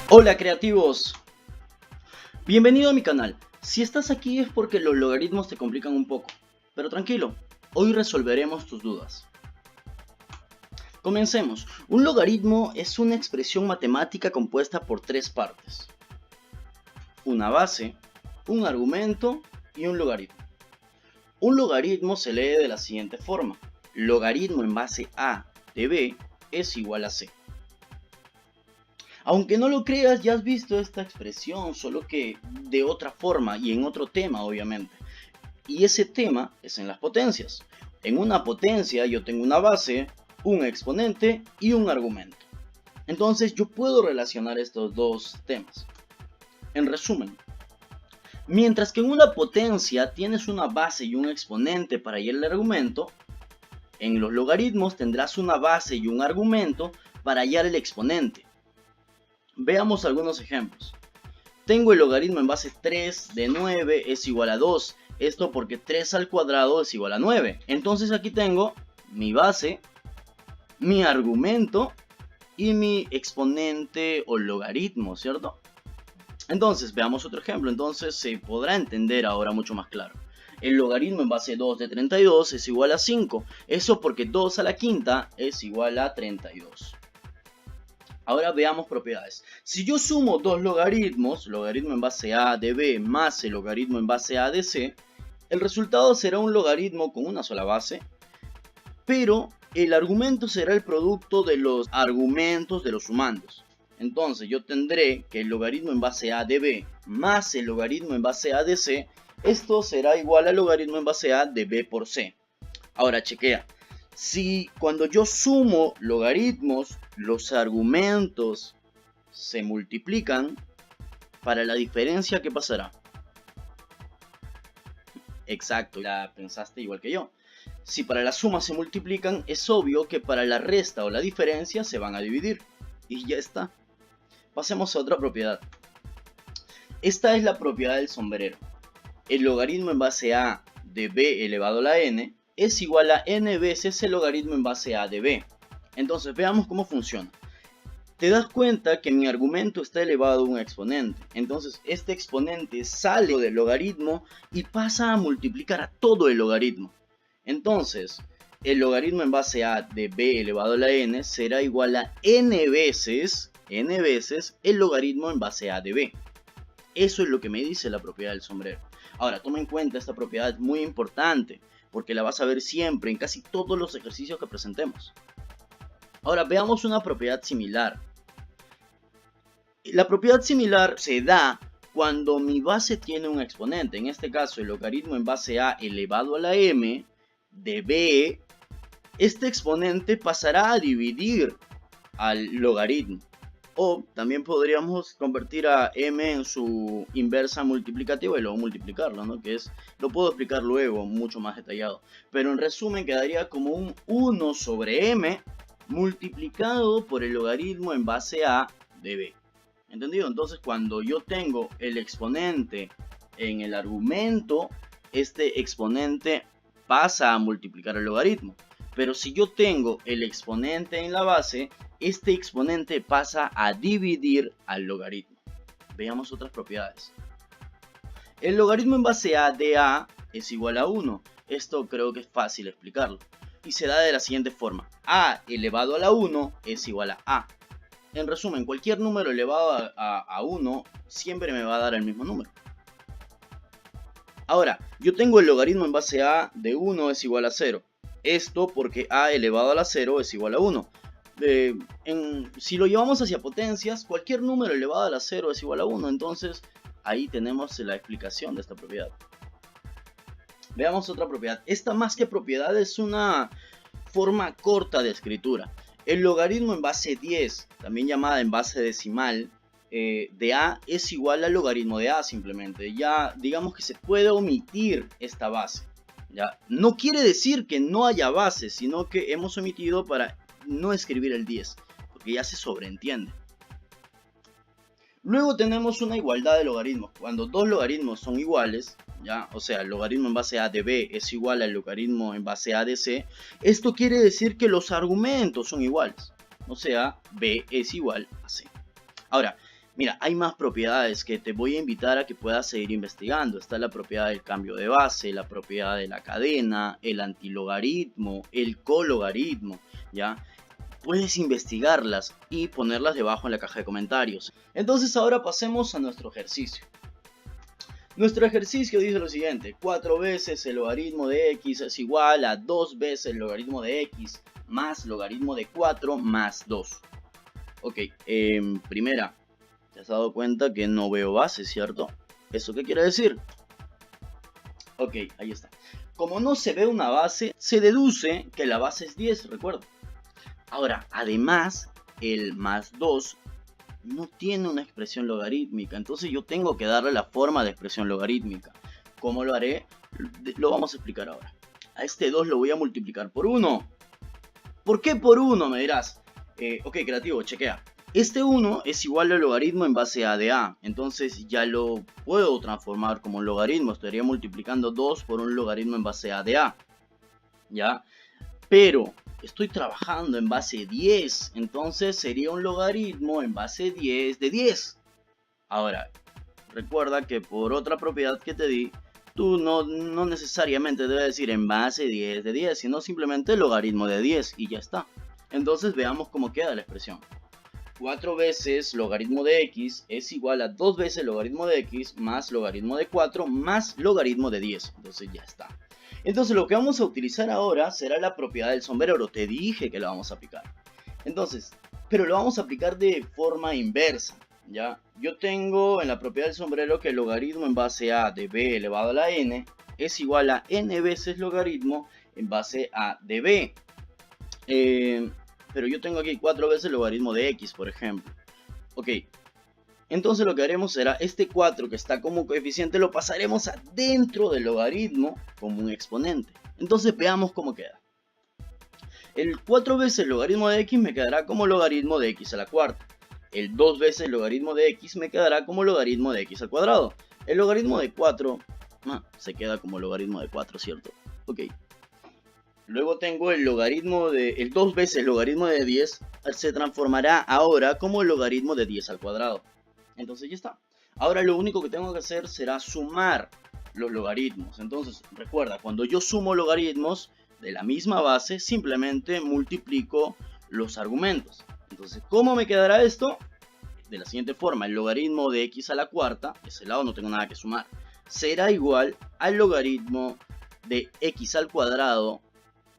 Hola creativos, bienvenido a mi canal. Si estás aquí es porque los logaritmos te complican un poco, pero tranquilo, hoy resolveremos tus dudas. Comencemos. Un logaritmo es una expresión matemática compuesta por tres partes: una base, un argumento y un logaritmo. Un logaritmo se lee de la siguiente forma: logaritmo en base a de b es igual a c. Aunque no lo creas, ya has visto esta expresión, solo que de otra forma y en otro tema, obviamente. Y ese tema es en las potencias. En una potencia yo tengo una base, un exponente y un argumento. Entonces yo puedo relacionar estos dos temas. En resumen, mientras que en una potencia tienes una base y un exponente para hallar el argumento, en los logaritmos tendrás una base y un argumento para hallar el exponente. Veamos algunos ejemplos. Tengo el logaritmo en base 3 de 9 es igual a 2. Esto porque 3 al cuadrado es igual a 9. Entonces aquí tengo mi base, mi argumento y mi exponente o logaritmo, ¿cierto? Entonces veamos otro ejemplo. Entonces se podrá entender ahora mucho más claro. El logaritmo en base 2 de 32 es igual a 5. Eso porque 2 a la quinta es igual a 32. Ahora veamos propiedades. Si yo sumo dos logaritmos, logaritmo en base a de b más el logaritmo en base a de c, el resultado será un logaritmo con una sola base, pero el argumento será el producto de los argumentos de los sumandos. Entonces yo tendré que el logaritmo en base a de b más el logaritmo en base a de c, esto será igual al logaritmo en base a de b por c. Ahora chequea. Si cuando yo sumo logaritmos, los argumentos se multiplican, para la diferencia, ¿qué pasará? Exacto, la pensaste igual que yo. Si para la suma se multiplican, es obvio que para la resta o la diferencia se van a dividir. Y ya está. Pasemos a otra propiedad. Esta es la propiedad del sombrero. El logaritmo en base a de b elevado a la n es igual a n veces el logaritmo en base a de b. Entonces veamos cómo funciona. Te das cuenta que mi argumento está elevado a un exponente. Entonces este exponente sale del logaritmo y pasa a multiplicar a todo el logaritmo. Entonces el logaritmo en base a de b elevado a la n será igual a n veces el logaritmo en base a de b. Eso es lo que me dice la propiedad del sombrero. Ahora toma en cuenta esta propiedad muy importante, porque la vas a ver siempre en casi todos los ejercicios que presentemos. Ahora veamos una propiedad similar. La propiedad similar se da cuando mi base tiene un exponente. En este caso el logaritmo en base a elevado a la m de b. Este exponente pasará a dividir al logaritmo. O también podríamos convertir a m en su inversa multiplicativa y luego multiplicarlo, ¿no? Que es, lo puedo explicar luego mucho más detallado. Pero en resumen quedaría como un 1 sobre m multiplicado por el logaritmo en base a de b. ¿Entendido? Entonces cuando yo tengo el exponente en el argumento, este exponente pasa a multiplicar el logaritmo. Pero si yo tengo el exponente en la base, este exponente pasa a dividir al logaritmo. Veamos otras propiedades. El logaritmo en base a de a es igual a 1. Esto creo que es fácil explicarlo. Y se da de la siguiente forma. A elevado a la 1 es igual a a. En resumen, cualquier número elevado a 1 siempre me va a dar el mismo número. Ahora, yo tengo el logaritmo en base a de 1 es igual a 0. Esto porque a elevado a la 0 es igual a 1. Si lo llevamos hacia potencias, cualquier número elevado a la 0 es igual a 1. Entonces, ahí tenemos la explicación de esta propiedad. Veamos otra propiedad. Esta, más que propiedad, es una forma corta de escritura. El logaritmo en base 10, también llamada en base decimal, de a es igual al logaritmo de a simplemente. Ya digamos que se puede omitir esta base. ¿Ya? No quiere decir que no haya base, sino que hemos omitido para no escribir el 10, porque ya se sobreentiende. Luego tenemos una igualdad de logaritmos. Cuando dos logaritmos son iguales, ¿ya? O sea, el logaritmo en base a de b es igual al logaritmo en base a de c, esto quiere decir que los argumentos son iguales. O sea, b es igual a c. Ahora, Mira, hay más propiedades que te voy a invitar a que puedas seguir investigando. Está la propiedad del cambio de base, la propiedad de la cadena, el antilogaritmo, el cologaritmo, ¿ya? Puedes investigarlas y ponerlas debajo en la caja de comentarios. Entonces ahora pasemos a nuestro ejercicio. Nuestro ejercicio dice lo siguiente: 4 veces el logaritmo de x es igual a 2 veces el logaritmo de x más logaritmo de 4 más 2. Ok, primera, te has dado cuenta que no veo base, ¿cierto? ¿Eso qué quiere decir? Ok, ahí está. Como no se ve una base, se deduce que la base es 10, recuerda. Ahora, además, el más 2 no tiene una expresión logarítmica, entonces yo tengo que darle la forma de expresión logarítmica. ¿Cómo lo haré? Lo vamos a explicar ahora. A este 2 lo voy a multiplicar por 1. ¿Por qué por 1? Me dirás. Ok, creativo, chequea. Este 1 es igual al logaritmo en base a de a, entonces ya lo puedo transformar como un logaritmo. Estaría multiplicando 2 por un logaritmo en base a de a, ¿ya? Pero estoy trabajando en base 10, entonces sería un logaritmo en base 10 de 10. Ahora, recuerda que por otra propiedad que te di, tú no necesariamente debes decir en base 10 de 10, sino simplemente logaritmo de 10 y ya está. Entonces veamos cómo queda la expresión. 4 veces logaritmo de x es igual a 2 veces logaritmo de x más logaritmo de 4 más logaritmo de 10. Entonces ya está. Entonces lo que vamos a utilizar ahora será la propiedad del sombrero. Te dije que la vamos a aplicar. Entonces, pero lo vamos a aplicar de forma inversa, ¿ya? Yo tengo en la propiedad del sombrero que el logaritmo en base a de b elevado a la n es igual a n veces logaritmo en base a de b. Pero yo tengo aquí 4 veces el logaritmo de x, por ejemplo. Ok, entonces lo que haremos será este 4 que está como coeficiente lo pasaremos adentro del logaritmo como un exponente. Entonces veamos cómo queda. El 4 veces el logaritmo de x me quedará como logaritmo de x a la cuarta. El 2 veces el logaritmo de x me quedará como logaritmo de x al cuadrado. El logaritmo de 4 se queda como logaritmo de 4, ¿cierto? Ok. Luego tengo el logaritmo de... el 2 veces el logaritmo de 10 se transformará ahora como el logaritmo de 10 al cuadrado. Entonces ya está. Ahora lo único que tengo que hacer será sumar los logaritmos. Entonces recuerda, cuando yo sumo logaritmos de la misma base, simplemente multiplico los argumentos. Entonces, ¿cómo me quedará esto? De la siguiente forma: el logaritmo de x a la cuarta, ese lado no tengo nada que sumar, será igual al logaritmo de x al cuadrado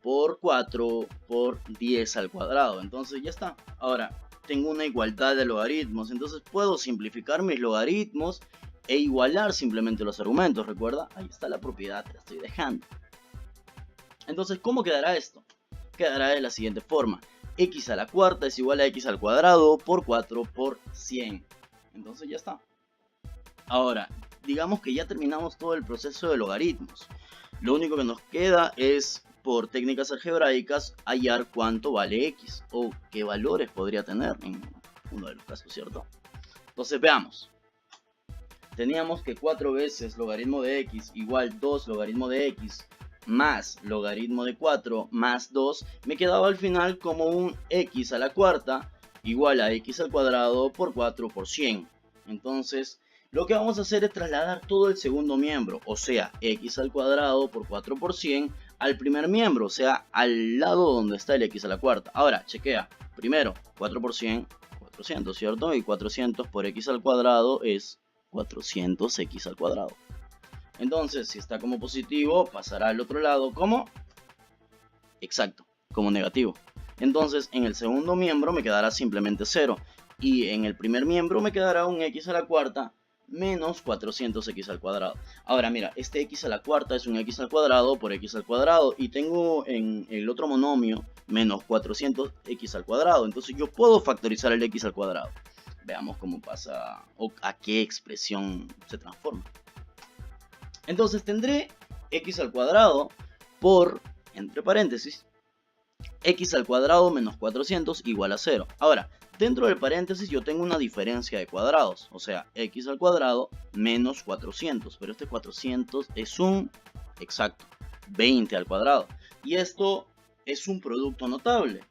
por 4 por 10 al cuadrado. Entonces ya está. Ahora tengo una igualdad de logaritmos, entonces puedo simplificar mis logaritmos e igualar simplemente los argumentos. Recuerda, ahí está la propiedad, te la estoy dejando. Entonces, ¿cómo quedará esto? Quedará de la siguiente forma: x a la cuarta es igual a x al cuadrado por 4 por 100. Entonces ya está. Ahora, digamos que ya terminamos todo el proceso de logaritmos. Lo único que nos queda es, por técnicas algebraicas, hallar cuánto vale x o qué valores podría tener en uno de los casos, ¿cierto? Entonces veamos. Teníamos que 4 veces logaritmo de x igual 2 logaritmo de x más logaritmo de 4 más 2 me quedaba al final como un x a la cuarta igual a x al cuadrado por 4 por 100. Entonces lo que vamos a hacer es trasladar todo el segundo miembro, o sea, x al cuadrado por 4 por 100, al primer miembro, o sea, al lado donde está el x a la cuarta. Ahora, chequea. Primero, 4 por 100, 400, ¿cierto? Y 400 por x al cuadrado es 400x al cuadrado. Entonces, si está como positivo, pasará al otro lado como... exacto, como negativo. Entonces, en el segundo miembro me quedará simplemente 0. Y en el primer miembro me quedará un x a la cuarta menos 400x al cuadrado. Ahora mira, este x a la cuarta es un x al cuadrado por x al cuadrado. Y tengo en el otro monomio menos 400x al cuadrado. Entonces yo puedo factorizar el x al cuadrado. Veamos cómo pasa o a qué expresión se transforma. Entonces tendré x al cuadrado por, entre paréntesis, x al cuadrado menos 400 igual a 0. Ahora, dentro del paréntesis yo tengo una diferencia de cuadrados, o sea, x al cuadrado menos 400, pero este 400 es un, exacto, 20 al cuadrado. Y esto es un producto notable.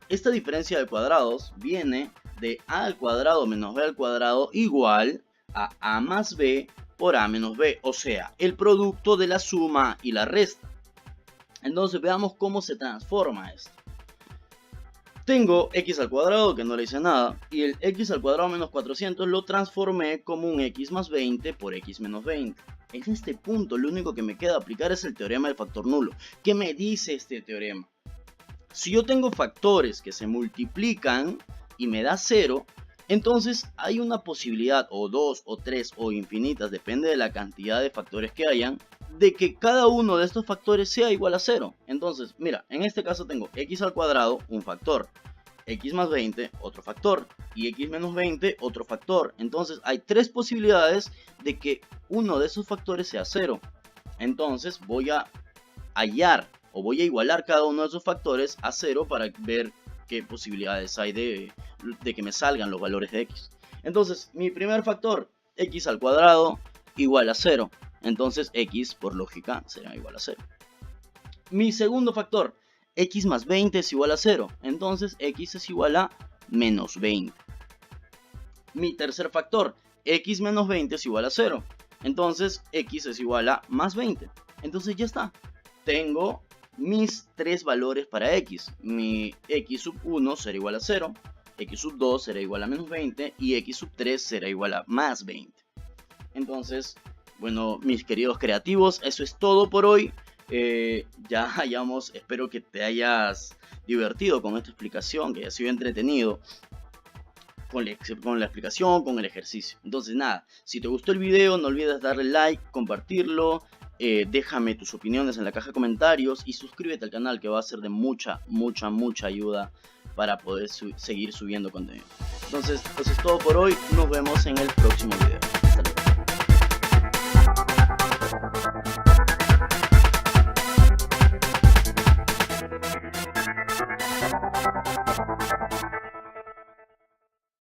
Esta diferencia de cuadrados viene de a al cuadrado menos b al cuadrado igual a más b por a menos b, o sea, el producto de la suma y la resta. Entonces veamos cómo se transforma esto. Tengo x al cuadrado, que no le hice nada, y el x al cuadrado menos 400 lo transformé como un x más 20 por x menos 20. En este punto lo único que me queda aplicar es el teorema del factor nulo. ¿Qué me dice este teorema? Si yo tengo factores que se multiplican y me da 0, entonces hay una posibilidad, o 2, o 3, o infinitas, depende de la cantidad de factores que hayan, de que cada uno de estos factores sea igual a 0. Entonces, mira, en este caso tengo x al cuadrado, un factor, x más 20, otro factor, y x menos 20, otro factor. Entonces hay 3 posibilidades de que uno de esos factores sea 0. Entonces voy a hallar o voy a igualar cada uno de esos factores a 0 para ver qué posibilidades hay de que me salgan los valores de x. Entonces mi primer factor, x al cuadrado igual a 0. Entonces x por lógica será igual a 0. Mi segundo factor, x más 20 es igual a 0. Entonces x es igual a menos 20. Mi tercer factor, x menos 20 es igual a 0. Entonces x es igual a más 20. Entonces ya está. Tengo mis 3 valores para x. Mi x sub 1 será igual a 0. X sub 2 será igual a menos 20. Y x sub 3 será igual a más 20. Entonces, bueno, mis queridos creativos, eso es todo por hoy. Ya hayamos, espero que te hayas divertido con esta explicación, que haya sido entretenido con la explicación, con el ejercicio. Entonces nada, si te gustó el video no olvides darle like, compartirlo, déjame tus opiniones en la caja de comentarios y suscríbete al canal, que va a ser de mucha ayuda para poder seguir subiendo contenido. Entonces, eso es todo por hoy, nos vemos en el próximo video. Hasta luego.